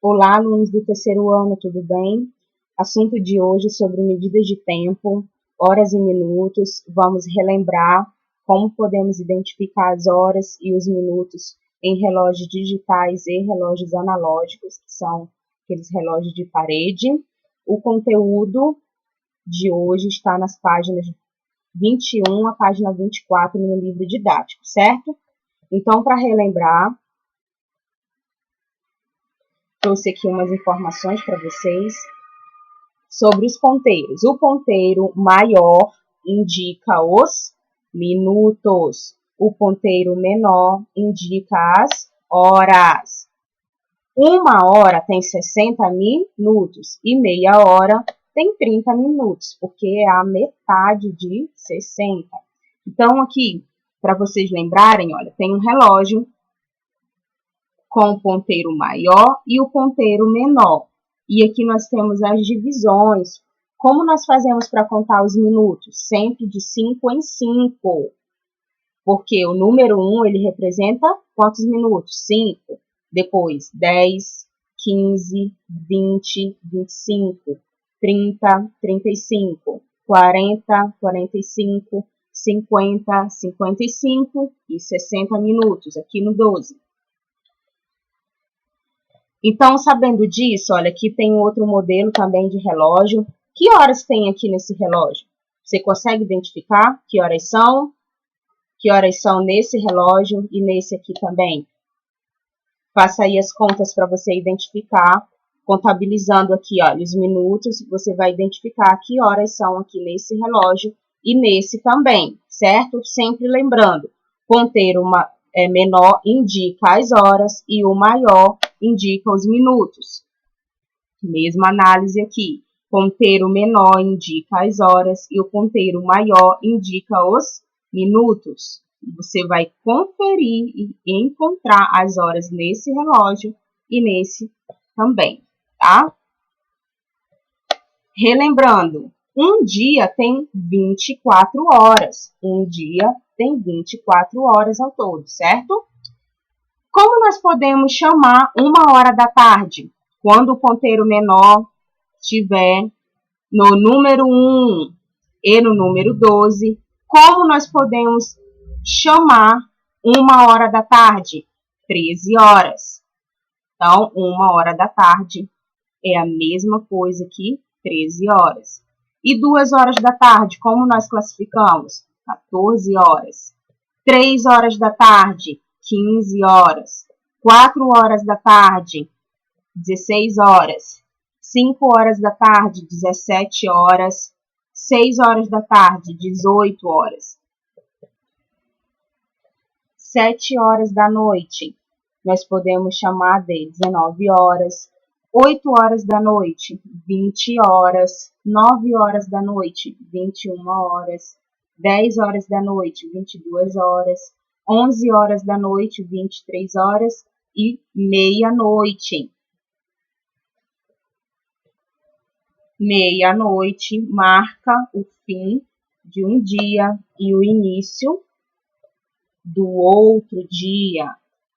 Olá, alunos do terceiro ano, tudo bem? Assunto de hoje sobre medidas de tempo, horas e minutos. Vamos relembrar como podemos identificar as horas e os minutos em relógios digitais e relógios analógicos, que são aqueles relógios de parede. O conteúdo de hoje está nas páginas 21 a página 24 no livro didático, certo? Então, para relembrar, trouxe aqui umas informações para vocês sobre os ponteiros. O ponteiro maior indica os minutos. O ponteiro menor indica as horas. Uma hora tem 60 minutos e meia hora tem 30 minutos, porque é a metade de 60. Então, aqui, para vocês lembrarem, olha, tem um relógio com o ponteiro maior e o ponteiro menor. E aqui nós temos as divisões. Como nós fazemos para contar os minutos? Sempre de 5 em 5. Porque o número 1, ele representa quantos minutos? 5. Depois, 10, 15, 20, 25, 30, 35, 40, 45, 50, 55 e 60 minutos, aqui no 12. Então, sabendo disso, olha, aqui tem outro modelo também de relógio. Que horas tem aqui nesse relógio? Você consegue identificar que horas são? Que horas são nesse relógio e nesse aqui também? Faça aí as contas para você identificar. Contabilizando aqui, olha, os minutos, você vai identificar que horas são aqui nesse relógio e nesse também, certo? Sempre lembrando, ponteiro menor indica as horas e o maior indica os minutos. Mesma análise aqui. Ponteiro menor indica as horas e o ponteiro maior indica os minutos. Você vai conferir e encontrar as horas nesse relógio e nesse também, tá? Relembrando, um dia tem 24 horas. Um dia tem 24 horas ao todo, certo? Como nós podemos chamar uma hora da tarde? Quando o ponteiro menor estiver no número 1 e no número 12, como nós podemos chamar uma hora da tarde? 13 horas. Então, uma hora da tarde é a mesma coisa que 13 horas. E 2 horas da tarde, como nós classificamos? 14 horas. 3 horas da tarde, 15 horas. 4 horas da tarde, 16 horas. 5 horas da tarde, 17 horas. 6 horas da tarde, 18 horas. 7 horas da noite, nós podemos chamar de 19 horas. 8 horas da noite, 20 horas. 9 horas da noite, 21 horas. 10 horas da noite, 22 horas. 11 horas da noite, 23 horas e meia-noite. Meia-noite marca o fim de um dia e o início do outro dia,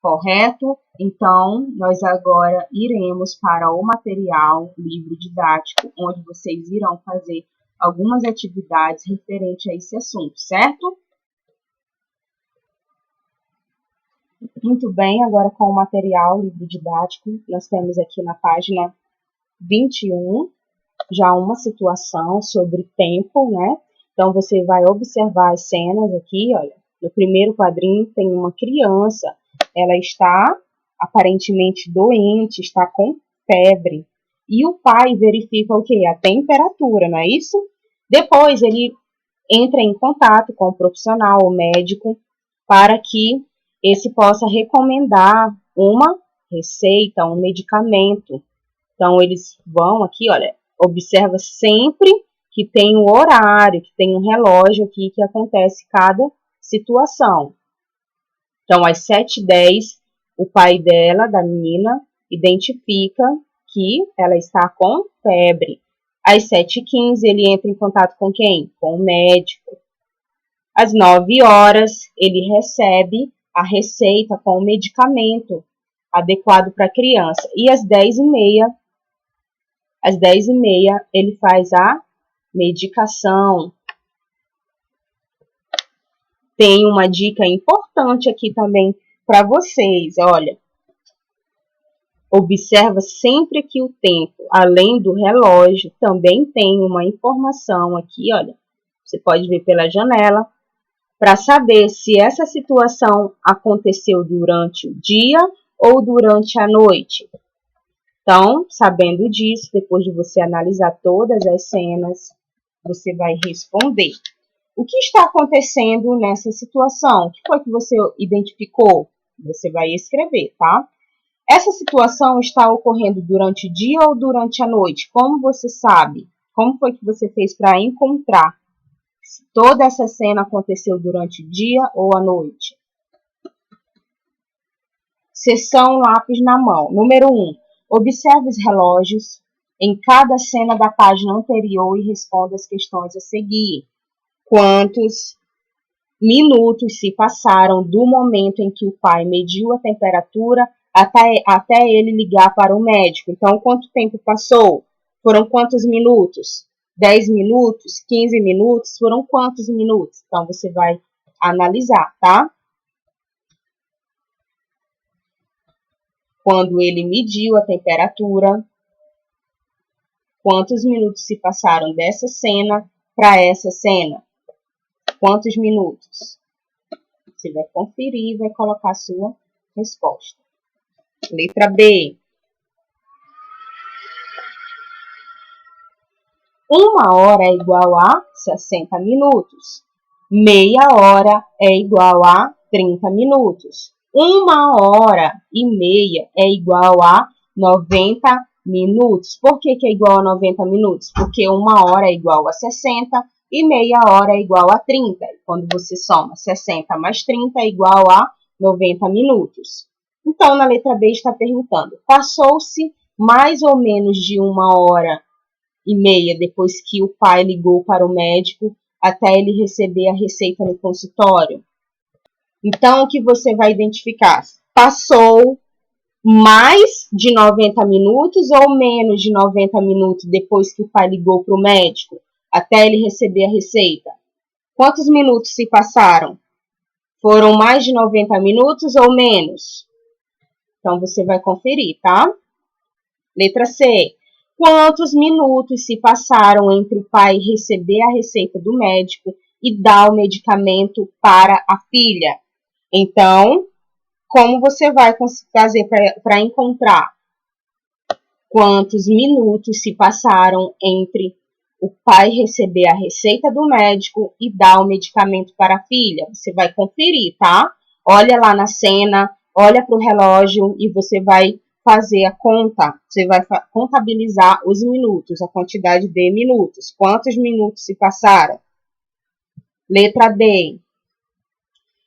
correto? Então, nós agora iremos para o material livro didático, onde vocês irão fazer algumas atividades referentes a esse assunto, certo? Muito bem, agora com o material livro didático, nós temos aqui na página 21, já uma situação sobre tempo, né? Então, você vai observar as cenas aqui, olha. No primeiro quadrinho tem uma criança, ela está aparentemente doente, está com febre. E o pai verifica o quê? A temperatura, não é isso? Depois ele entra em contato com o profissional, o médico, para que esse possa recomendar uma receita, um medicamento. Então, eles vão aqui, olha, observa sempre que tem um horário, que tem um relógio aqui que acontece cada situação. Então, às 7h10, o pai dela, da menina, identifica que ela está com febre. Às 7h15, ele entra em contato com quem? Com o médico. Às 9 horas, ele recebe a receita com o medicamento. adequado para a criança. E às 10h30, ele faz a medicação. Tem uma dica importante aqui também para vocês, olha. Observa sempre que o tempo, além do relógio, também tem uma informação aqui, olha. Você pode ver pela janela, para saber se essa situação aconteceu durante o dia ou durante a noite. Então, sabendo disso, depois de você analisar todas as cenas, você vai responder. O que está acontecendo nessa situação? O que foi que você identificou? Você vai escrever, tá? Essa situação está ocorrendo durante o dia ou durante a noite? Como você sabe? Como foi que você fez para encontrar se toda essa cena aconteceu durante o dia ou a noite? Seção lápis na mão. Número 1. Observe os relógios em cada cena da página anterior e responda as questões a seguir. Quantos minutos se passaram do momento em que o pai mediu a temperatura até ele ligar para o médico? Então, quanto tempo passou? Foram quantos minutos? 10 minutos? 15 minutos? Foram quantos minutos? Então, você vai analisar, tá? Quando ele mediu a temperatura, quantos minutos se passaram dessa cena para essa cena? Quantos minutos? Você vai conferir e vai colocar a sua resposta. Letra B. 1 hora é igual a 60 minutos. Meia hora é igual a 30 minutos. 1h30 é igual a 90 minutos. Por que é igual a 90 minutos? Porque 1 hora é igual a 60 e meia hora é igual a 30. Quando você soma 60 mais 30 é igual a 90 minutos. Então, na letra B está perguntando, passou-se mais ou menos de 1h30 depois que o pai ligou para o médico até ele receber a receita no consultório? Então, o que você vai identificar? Passou mais de 90 minutos ou menos de 90 minutos depois que o pai ligou para o médico até ele receber a receita? Quantos minutos se passaram? Foram mais de 90 minutos ou menos? Então, você vai conferir, tá? Letra C. Quantos minutos se passaram entre o pai receber a receita do médico e dar o medicamento para a filha? Então, como você vai fazer para encontrar quantos minutos se passaram entre o pai receber a receita do médico e dar o medicamento para a filha? Você vai conferir, tá? Olha lá na cena, olha para o relógio e você vai fazer a conta. Você vai contabilizar os minutos, a quantidade de minutos. Quantos minutos se passaram? Letra D.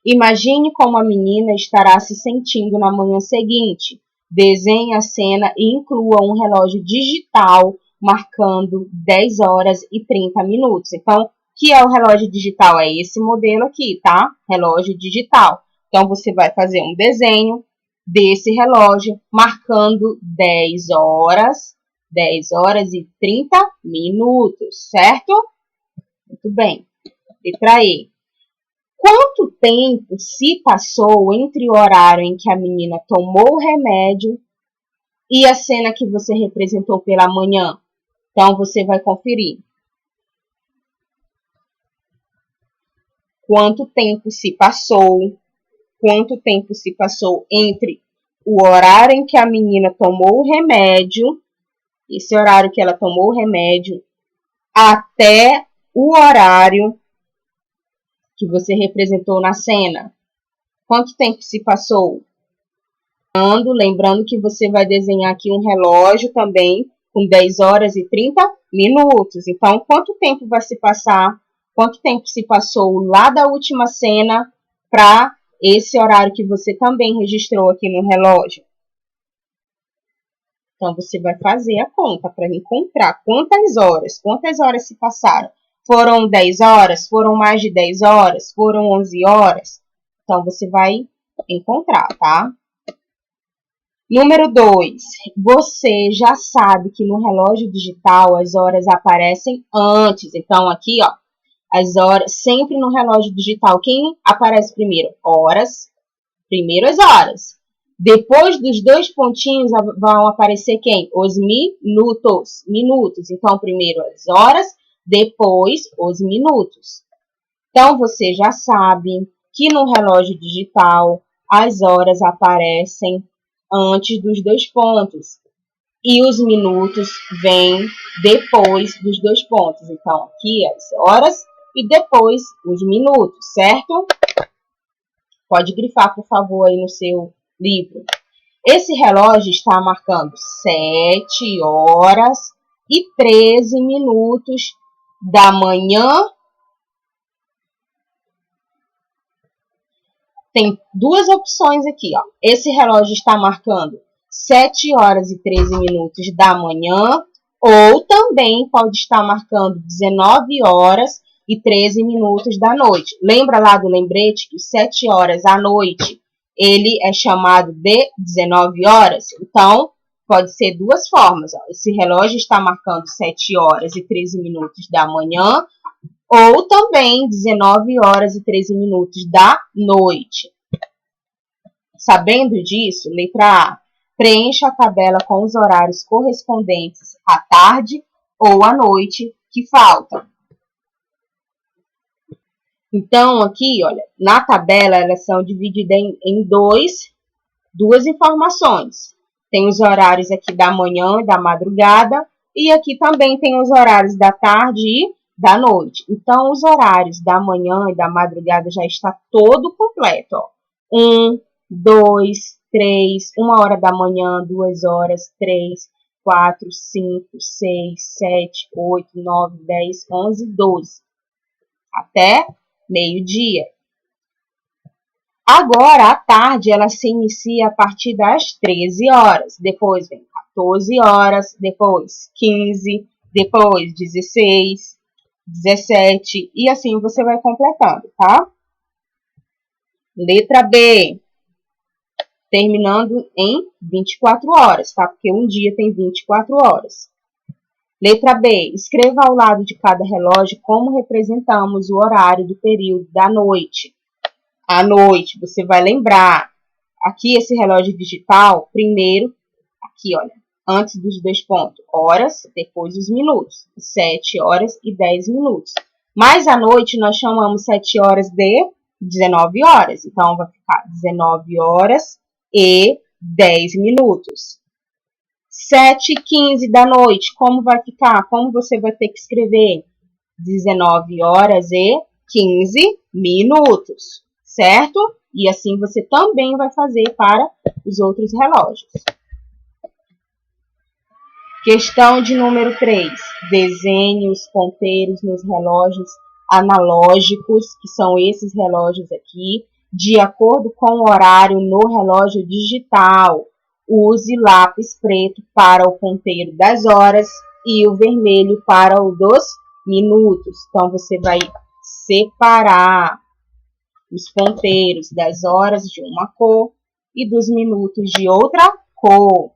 Imagine como a menina estará se sentindo na manhã seguinte. Desenhe a cena e inclua um relógio digital marcando 10 horas e 30 minutos. Então, o que é o relógio digital? É esse modelo aqui, tá? Relógio digital. Então, você vai fazer um desenho desse relógio marcando 10 horas e 30 minutos, certo? Muito bem. Letra E. Quanto tempo se passou entre o horário em que a menina tomou o remédio e a cena que você representou pela manhã? Então, você vai conferir. Quanto tempo se passou? Quanto tempo se passou entre o horário em que a menina tomou o remédio, esse horário que ela tomou o remédio, até o horário que você representou na cena? Quanto tempo se passou? Lembrando que você vai desenhar aqui um relógio também com 10 horas e 30 minutos. Então, quanto tempo vai se passar? Quanto tempo se passou lá da última cena para esse horário que você também registrou aqui no relógio? Então, você vai fazer a conta para encontrar quantas horas se passaram. Foram 10 horas? Foram mais de 10 horas? Foram 11 horas? Então, você vai encontrar, tá? Número 2, você já sabe que no relógio digital as horas aparecem antes. Então, aqui, ó, as horas, sempre no relógio digital, quem aparece primeiro? Horas, primeiro as horas. Depois dos dois pontinhos vão aparecer quem? Os minutos. Minutos. Então, primeiro as horas, depois os minutos. Então, você já sabe que no relógio digital as horas aparecem antes dos dois pontos e os minutos vêm depois dos dois pontos. Então, aqui as horas e depois os minutos, certo? Pode grifar, por favor, aí no seu livro. Esse relógio está marcando 7 horas e 13 minutos da manhã. Tem duas opções aqui, ó. Esse relógio está marcando 7 horas e 13 minutos da manhã, ou também pode estar marcando 19 horas e 13 minutos da noite. Lembra lá do lembrete que 7 horas à noite ele é chamado de 19 horas? Então, pode ser duas formas. Ó. Esse relógio está marcando 7 horas e 13 minutos da manhã, ou também 19 horas e 13 minutos da noite. Sabendo disso, letra A, preencha a tabela com os horários correspondentes à tarde ou à noite que faltam. Então, aqui, olha, na tabela, elas são divididas em duas informações. Tem os horários aqui da manhã e da madrugada, e aqui também tem os horários da tarde e da noite. Então, os horários da manhã e da madrugada já está todo completo, ó. 1, 2, 3, 1 hora da manhã, 2 horas, 3, 4, 5, 6, 7, 8, 9, 10, 11, 12. Até meio-dia. Agora, à tarde, ela se inicia a partir das 13 horas. Depois vem 14 horas, depois 15, depois 16, 17, e assim você vai completando, tá? Letra B, terminando em 24 horas, tá? Porque um dia tem 24 horas. Letra B, escreva ao lado de cada relógio como representamos o horário do período da noite. À noite, você vai lembrar, aqui esse relógio digital, primeiro, aqui, olha, antes dos dois pontos, horas, depois os minutos, 7 horas e 10 minutos. Mas à noite nós chamamos 7 horas de 19 horas, então vai ficar 19 horas e 10 minutos. 7h15 da noite, como vai ficar? Como você vai ter que escrever? 19 horas e 15 minutos, certo? E assim você também vai fazer para os outros relógios. Questão de número 3. Desenhe os ponteiros nos relógios analógicos, que são esses relógios aqui, de acordo com o horário no relógio digital. Use lápis preto para o ponteiro das horas e o vermelho para o dos minutos. Então, você vai separar os ponteiros das horas de uma cor e dos minutos de outra cor.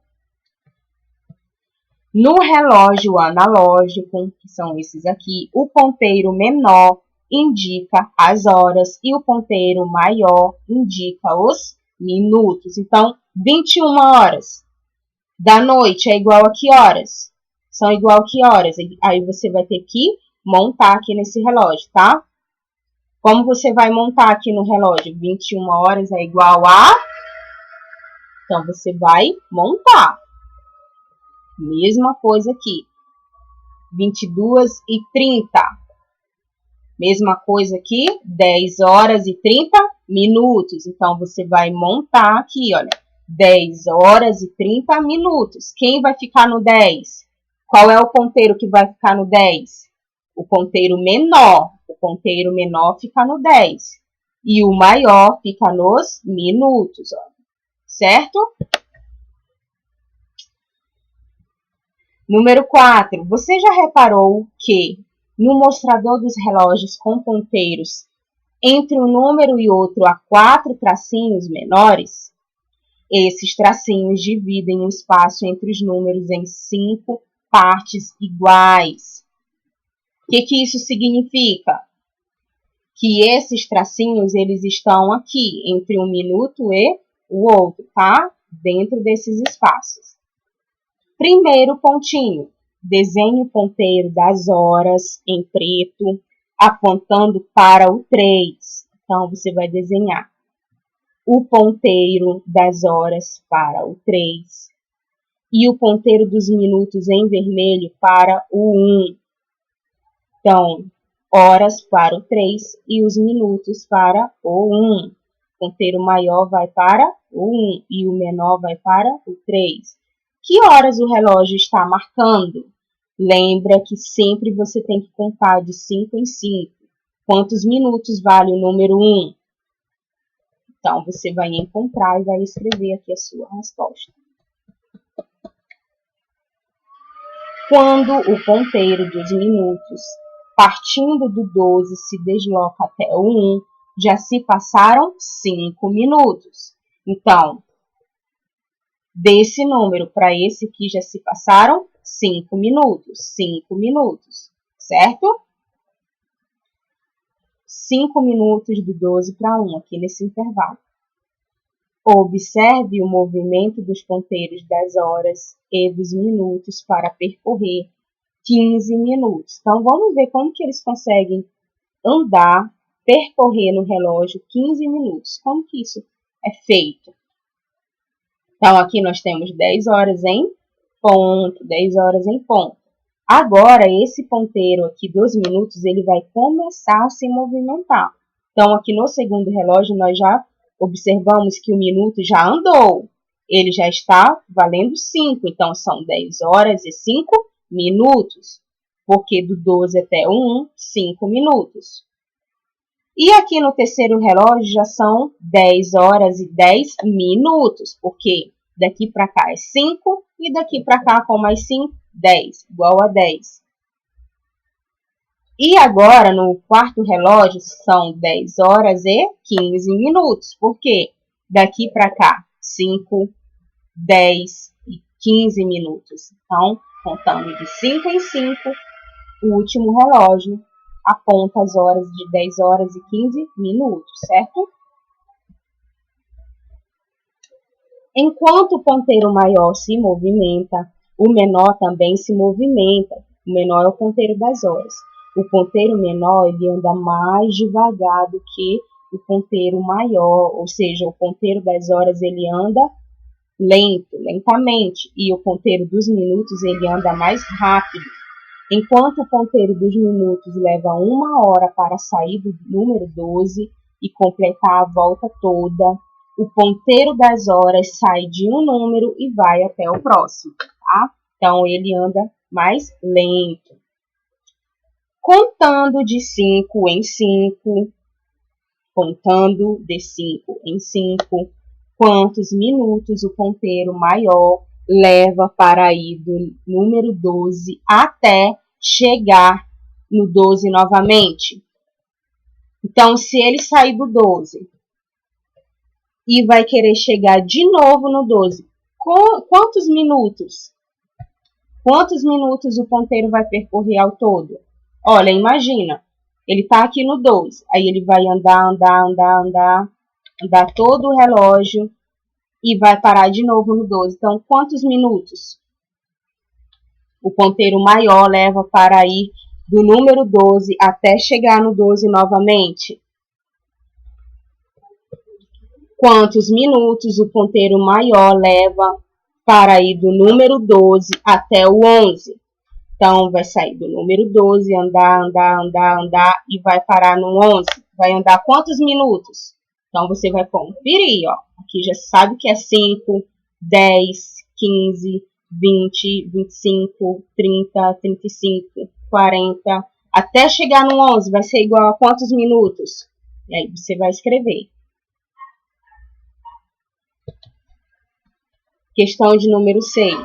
No relógio analógico, que são esses aqui, o ponteiro menor indica as horas e o ponteiro maior indica os minutos. Então, 21 horas da noite é igual a que horas? São igual a que horas? Aí você vai ter que montar aqui nesse relógio, tá? Como você vai montar aqui no relógio? 21 horas é igual a... Então, você vai montar. Mesma coisa aqui. 22h30. Mesma coisa aqui. 10 horas e 30 minutos. Então, você vai montar aqui, olha. 10 horas e 30 minutos. Quem vai ficar no 10? Qual é o ponteiro que vai ficar no 10? O ponteiro menor. O ponteiro menor fica no 10. E o maior fica nos minutos, ó. Certo? Número 4. Você já reparou que no mostrador dos relógios com ponteiros, entre um número e outro há 4 tracinhos menores? Esses tracinhos dividem o espaço entre os números em 5 partes iguais. O que isso significa? Que esses tracinhos, eles estão aqui, entre um minuto e o outro, tá? Dentro desses espaços. Primeiro pontinho, desenhe o ponteiro das horas em preto, apontando para o 3. Então, você vai desenhar o ponteiro das horas para o 3 e o ponteiro dos minutos em vermelho para o 1. Então, horas para o 3 e os minutos para o 1. O ponteiro maior vai para o 1 e o menor vai para o 3. Que horas o relógio está marcando? Lembra que sempre você tem que contar de 5 em 5. Quantos minutos vale o número 1? Então, você vai encontrar e vai escrever aqui a sua resposta. Quando o ponteiro dos minutos, partindo do 12, se desloca até o 1, já se passaram 5 minutos. Então, desse número para esse aqui já se passaram 5 minutos. 5 minutos, certo? 5 minutos do 12 para 1 aqui nesse intervalo. Observe o movimento dos ponteiros das horas e dos minutos para percorrer 15 minutos. Então, vamos ver como que eles conseguem andar, percorrer no relógio 15 minutos. Como que isso é feito? Então, aqui nós temos 10 horas em ponto, 10 horas em ponto. Agora, esse ponteiro aqui dos minutos, ele vai começar a se movimentar. Então, aqui no segundo relógio, nós já observamos que o minuto já andou. Ele já está valendo 5. Então, são 10 horas e 5 minutos. Porque do 12 até o 1, 5 minutos. E aqui no terceiro relógio já são 10 horas e 10 minutos. Porque daqui para cá é 5 e daqui para cá com mais 5, 10, igual a 10. E agora, no quarto relógio, são 10 horas e 15 minutos. Por quê? Daqui para cá, 5, 10 e 15 minutos. Então, contando de 5 em 5, o último relógio aponta as horas de 10 horas e 15 minutos, certo? Enquanto o ponteiro maior se movimenta, o menor também se movimenta. O menor é o ponteiro das horas. O ponteiro menor ele anda mais devagar do que o ponteiro maior, ou seja, o ponteiro das horas ele anda lentamente, e o ponteiro dos minutos ele anda mais rápido. Enquanto o ponteiro dos minutos leva 1 hora para sair do número 12 e completar a volta toda, o ponteiro das horas sai de um número e vai até o próximo, tá? Então, ele anda mais lento. Contando de 5 em 5, contando de 5 em 5, quantos minutos o ponteiro maior leva para ir do número 12 até chegar no 12 novamente? Então, se ele sair do 12 e vai querer chegar de novo no 12, quantos minutos? Quantos minutos o ponteiro vai percorrer ao todo? Olha, imagina, ele está aqui no 12, aí ele vai andar todo o relógio e vai parar de novo no 12. Então, quantos minutos o ponteiro maior leva para ir do número 12 até chegar no 12 novamente? Quantos minutos o ponteiro maior leva para ir do número 12 até o 11? Então, vai sair do número 12, andar e vai parar no 11. Vai andar quantos minutos? Então, você vai conferir, ó. Aqui já sabe que é 5, 10, 15, 20, 25, 30, 35, 40. Até chegar no 11, vai ser igual a quantos minutos? E aí, você vai escrever. Questão de número 6.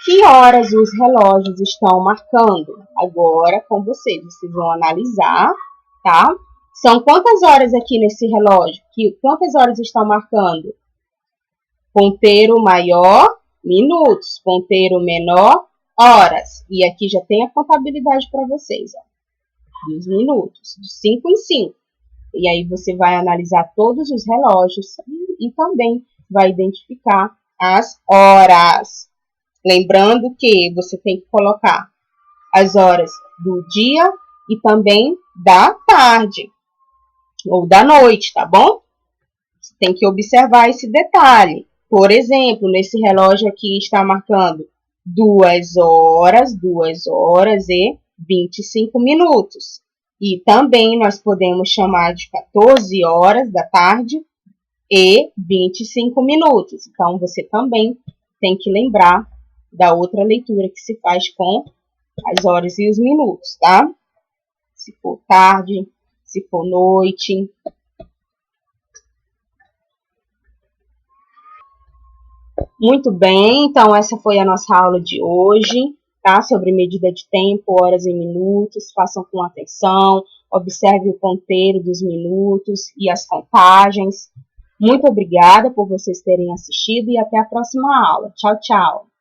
Que horas os relógios estão marcando? Agora, com vocês vão analisar, tá? São quantas horas aqui nesse relógio? Quantas horas estão marcando? Ponteiro maior, minutos. Ponteiro menor, horas. E aqui já tem a contabilidade para vocês, ó, dos minutos, de 5 em 5. E aí você vai analisar todos os relógios e também vai identificar as horas. Lembrando que você tem que colocar as horas do dia e também da tarde ou da noite, tá bom? Você tem que observar esse detalhe. Por exemplo, nesse relógio aqui está marcando 2 horas e 25 minutos. E também nós podemos chamar de 14 horas da tarde e 25 minutos. Então, você também tem que lembrar da outra leitura que se faz com as horas e os minutos, tá? Se for tarde, se for noite. Muito bem, então essa foi a nossa aula de hoje, tá? Sobre medida de tempo, horas e minutos. Façam com atenção, observe o ponteiro dos minutos e as contagens. Muito obrigada por vocês terem assistido e até a próxima aula. Tchau, tchau!